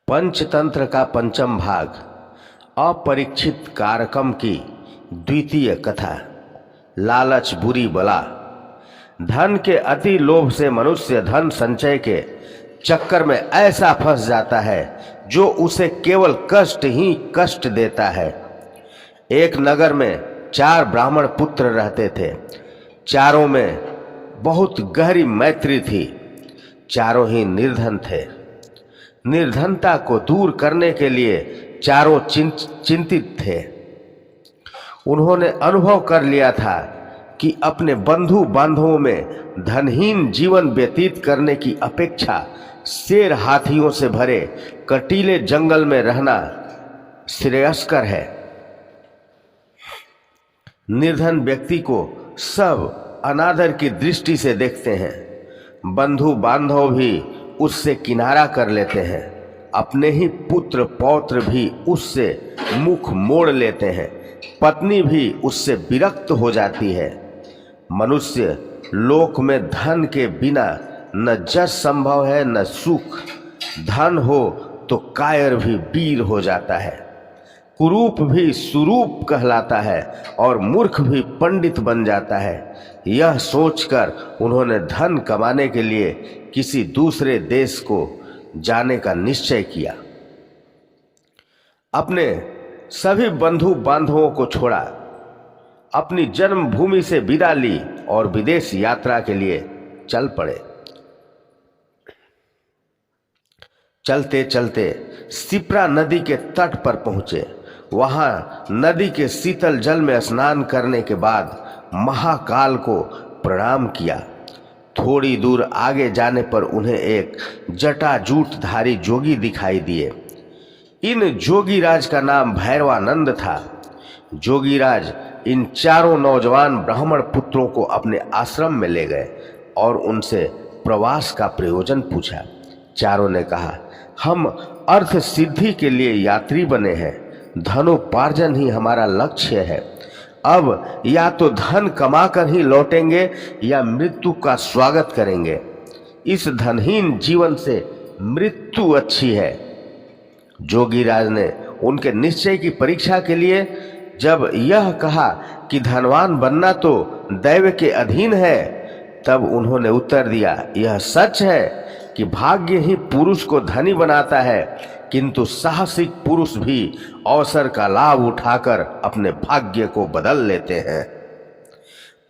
पंचतंत्र का पंचम भाग अपरीक्षित कारकम की द्वितीय कथा। लालच बुरी बला। धन के अति लोभ से मनुष्य धन संचय के चक्कर में ऐसा फंस जाता है जो उसे केवल कष्ट ही कष्ट देता है। एक नगर में 4 ब्राह्मण पुत्र रहते थे। चारों में बहुत गहरी मैत्री थी। चारों ही निर्धन थे। निर्धनता को दूर करने के लिए चारों चिंतित थे। उन्होंने अनुभव कर लिया था कि अपने बंधु बांधवों में धनहीन जीवन व्यतीत करने की अपेक्षा शेर हाथियों से भरे कटीले जंगल में रहना श्रेयस्कर है। निर्धन व्यक्ति को सब अनादर की दृष्टि से देखते हैं। बंधु बांधव भी उससे किनारा कर लेते हैं। अपने ही पुत्र पौत्र भी उससे मुख मोड़ लेते हैं। पत्नी भी उससे विरक्त हो जाती है। मनुष्य लोक में धन के बिना न जस संभव है न सुख। धन हो तो कायर भी वीर हो जाता है। कुरूप भी सुरूप कहलाता है और मूर्ख भी पंडित बन जाता है। यह सोचकर उन्होंने धन कमाने के लिए किसी दूसरे देश को जाने का निश्चय किया। अपने सभी बंधु बांधवों को छोड़ा, अपनी जन्मभूमि से विदा ली और विदेश यात्रा के लिए चल पड़े। चलते चलते सिप्रा नदी के तट पर पहुंचे। वहां नदी के शीतल जल में स्नान करने के बाद महाकाल को प्रणाम किया। थोड़ी दूर आगे जाने पर उन्हें एक जटाजूटधारी जोगी दिखाई दिए। इन जोगीराज का नाम भैरवानंद था। जोगीराज इन चारों नौजवान ब्राह्मण पुत्रों को अपने आश्रम में ले गए और उनसे प्रवास का प्रयोजन पूछा। चारों ने कहा, हम अर्थ सिद्धि के लिए यात्री बने हैं। धनोपार्जन ही हमारा लक्ष्य है। अब या तो धन कमाकर ही लौटेंगे या मृत्यु का स्वागत करेंगे। इस धनहीन जीवन से मृत्यु अच्छी है। जोगीराज ने उनके निश्चय की परीक्षा के लिए जब यह कहा कि धनवान बनना तो दैव के अधीन है, तब उन्होंने उत्तर दिया, यह सच है कि भाग्य ही पुरुष को धनी बनाता है, किंतु साहसिक पुरुष भी अवसर का लाभ उठाकर अपने भाग्य को बदल लेते हैं।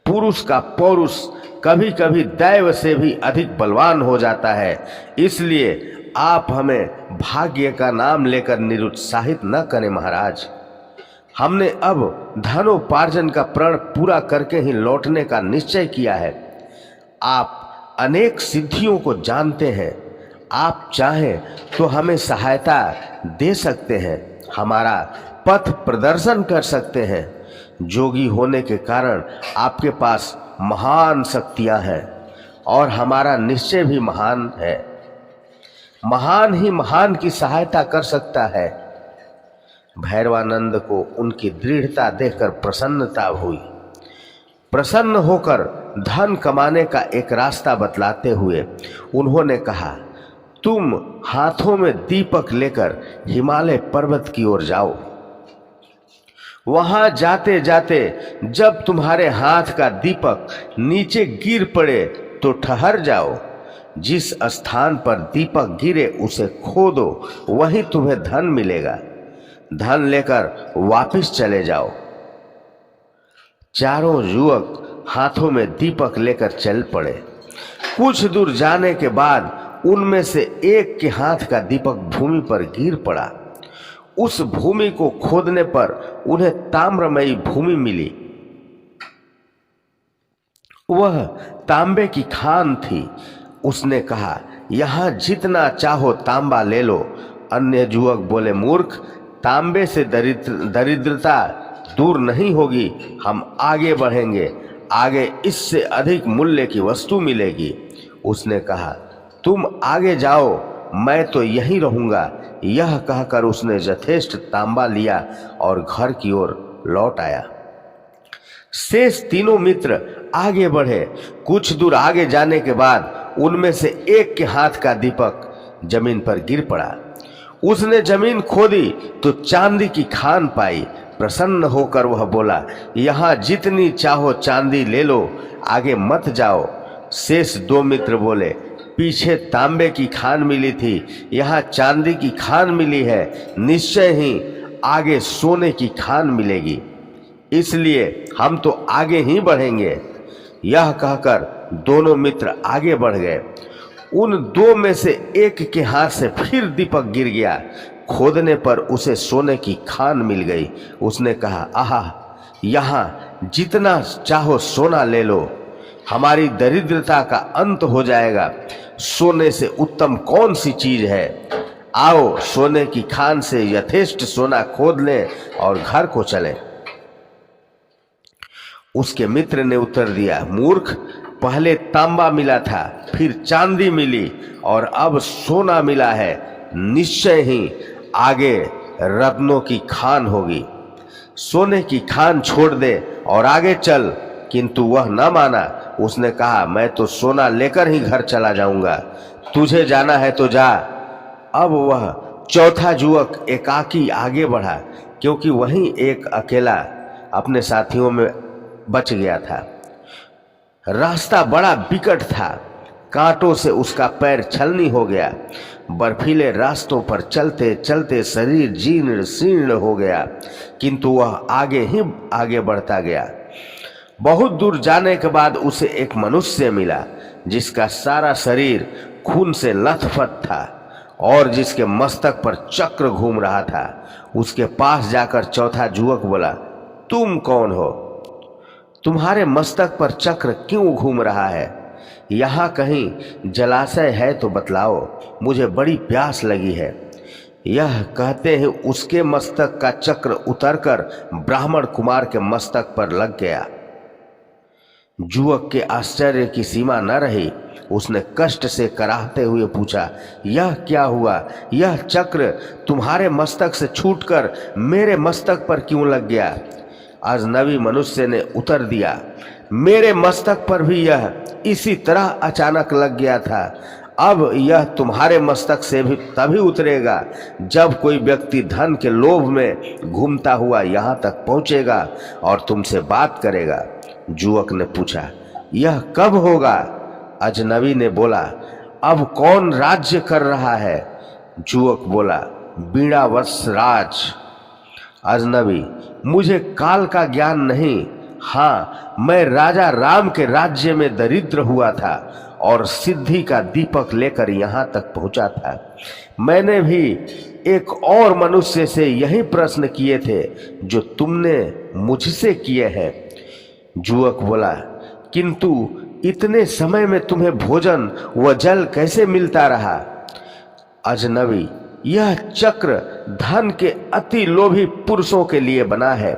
पुरुष का पौरुष कभी कभी दैव से भी अधिक बलवान हो जाता है। इसलिए आप हमें भाग्य का नाम लेकर निरुत्साहित न करें महाराज। हमने अब धनोपार्जन का प्रण पूरा करके ही लौटने का निश्चय किया है। आप अनेक सिद्धियों को जानते हैं। आप चाहें तो हमें सहायता दे सकते हैं, हमारा पथ प्रदर्शन कर सकते हैं। जोगी होने के कारण आपके पास महान शक्तियां हैं और हमारा निश्चय भी महान है। महान ही महान की सहायता कर सकता है। भैरवानंद को उनकी दृढ़ता देखकर प्रसन्नता हुई। प्रसन्न होकर धन कमाने का एक रास्ता बतलाते हुए उन्होंने कहा, तुम हाथों में दीपक लेकर हिमालय पर्वत की ओर जाओ। वहां जाते जाते जब तुम्हारे हाथ का दीपक नीचे गिर पड़े तो ठहर जाओ। जिस स्थान पर दीपक गिरे उसे खोदो, वहीं तुम्हें धन मिलेगा। धन लेकर वापस चले जाओ। चारों युवक हाथों में दीपक लेकर चल पड़े। कुछ दूर जाने के बाद उनमें से एक के हाथ का दीपक भूमि पर गिर पड़ा। उस भूमि को खोदने पर उन्हें ताम्रमयी भूमि मिली। वह तांबे की खान थी। उसने कहा, यहां जितना चाहो तांबा ले लो। अन्य युवक बोले, मूर्ख, तांबे से दरिद्रता दूर नहीं होगी। हम आगे बढ़ेंगे, आगे इससे अधिक मूल्य की वस्तु मिलेगी। उसने कहा, तुम आगे जाओ, मैं तो यहीं रहूंगा। यह कहकर उसने यथेष्ट तांबा लिया और घर की ओर लौट आया। शेष तीनों मित्र आगे बढ़े। कुछ दूर आगे जाने के बाद उनमें से एक के हाथ का दीपक जमीन पर गिर पड़ा। उसने जमीन खोदी तो चांदी की खान पाई। प्रसन्न होकर वह बोला, यहाँ जितनी चाहो चांदी ले लो, आगे मत जाओ। शेष दो मित्र बोले, पीछे तांबे की खान मिली थी, यहाँ चांदी की खान मिली है, निश्चय ही आगे सोने की खान मिलेगी, इसलिए हम तो आगे ही बढ़ेंगे। यह कहकर दोनों मित्र आगे बढ़ गए। उन दो में से एक के हाथ से फिर दीपक गिर गया। खोदने पर उसे सोने की खान मिल गई। उसने कहा, आहा, यहाँ जितना चाहो सोना ले लो, हमारी दरिद्रता का अंत हो जाएगा। सोने से उत्तम कौन सी चीज है? आओ सोने की खान से यथेष्ट सोना खोद लें और घर को चलें। उसके मित्र ने उत्तर दिया, मूर्ख, पहले तांबा मिला था, फिर चांदी मिली और अब सोना मिला है, निश्चय ही आगे रत्नों की खान होगी। सोने की खान छोड़ दे और आगे चल। किंतु वह न माना। उसने कहा, मैं तो सोना लेकर ही घर चला जाऊंगा, तुझे जाना है तो जा। अब वह चौथा युवक एकाकी आगे बढ़ा, क्योंकि वहीं एक अकेला अपने साथियों में बच गया था। रास्ता बड़ा विकट था, कांटों से उसका पैर छलनी हो गया। बर्फीले रास्तों पर चलते चलते शरीर जीर्ण शीर्ण हो गया, किंतु वह आगे ही आगे बढ़ता गया। बहुत दूर जाने के बाद उसे एक मनुष्य मिला, जिसका सारा शरीर खून से लथपथ था और जिसके मस्तक पर चक्र घूम रहा था। उसके पास जाकर चौथा युवक बोला, तुम कौन हो? तुम्हारे मस्तक पर चक्र क्यों घूम रहा है? यहाँ कहीं जलाशय है तो बतलाओ, मुझे बड़ी प्यास लगी है। यह कहते हैं उसके मस्तक का चक्र उतरकर ब्राह्मण कुमार के मस्तक पर लग गया। युवक के आश्चर्य की सीमा न रही। उसने कष्ट से कराहते हुए पूछा, यह क्या हुआ? यह चक्र तुम्हारे मस्तक से छूटकर मेरे मस्तक पर क्यों लग गया? अजनबी मनुष्य ने उत्तर दिया, मेरे मस्तक पर भी यह इसी तरह अचानक लग गया था। अब यह तुम्हारे मस्तक से भी तभी उतरेगा जब कोई व्यक्ति धन के लोभ में घूमता हुआ यहाँ तक पहुँचेगा और तुमसे बात करेगा। युवक ने पूछा, यह कब होगा? अजनबी ने बोला, अब कौन राज्य कर रहा है? युवक बोला, बीणावत्स राज। अजनबी, मुझे काल का ज्ञान नहीं। हाँ, मैं राजा राम के राज्य में दरिद्र हुआ था और सिद्धि का दीपक लेकर यहाँ तक पहुँचा था। मैंने भी एक और मनुष्य से यही प्रश्न किए थे जो तुमने मुझसे किए हैं। युवक बोला, किंतु इतने समय में तुम्हें भोजन व जल कैसे मिलता रहा? अजनबी, यह चक्र धन के अति लोभी पुरुषों के लिए बना है।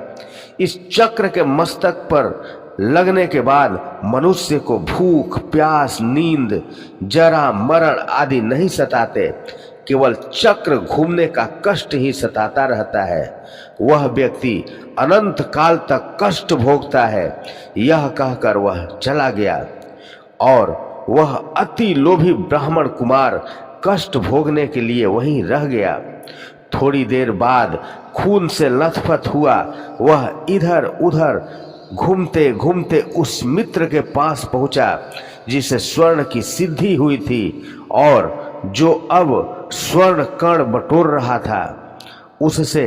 इस चक्र के मस्तक पर लगने के बाद मनुष्य को भूख, प्यास, नींद, जरा, मरण आदि नहीं सताते, केवल चक्र घूमने का कष्ट ही सताता रहता है। वह व्यक्ति अनंत काल तक कष्ट भोगता है। यह कहकर वह चला गया और वह अति लोभी ब्राह्मण कुमार कष्ट भोगने के लिए वहीं रह गया। थोड़ी देर बाद खून से लथपथ हुआ वह इधर उधर घूमते घूमते उस मित्र के पास पहुंचा जिसे स्वर्ण की सिद्धि हुई थी और जो अब स्वर्ण कण बटोर रहा था। उससे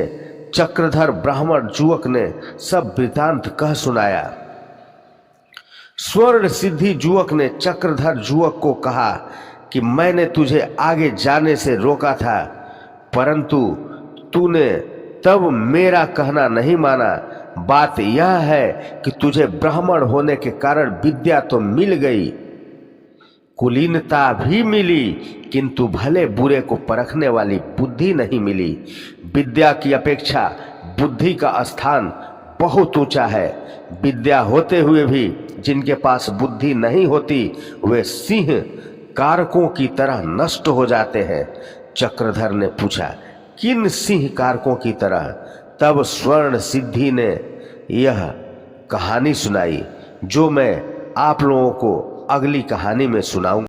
चक्रधर ब्राह्मण युवक ने सब वृतांत कह सुनाया। स्वर्ण सिद्धि युवक ने चक्रधर युवक को कहा कि मैंने तुझे आगे जाने से रोका था, परंतु तूने तब मेरा कहना नहीं माना। बात यह है कि तुझे ब्राह्मण होने के कारण विद्या तो मिल गई, कुलीनता भी मिली, किंतु भले बुरे को परखने वाली बुद्धि नहीं मिली। विद्या की अपेक्षा बुद्धि का स्थान बहुत ऊंचा है। विद्या होते हुए भी जिनके पास बुद्धि नहीं होती वे सिंह कारकों की तरह नष्ट हो जाते हैं। चक्रधर ने पूछा, किन सिंह कारकों की तरह? तब स्वर्ण सिद्धि ने यह कहानी सुनाई जो मैं आप लोगों को अगली कहानी में सुनाऊंगा।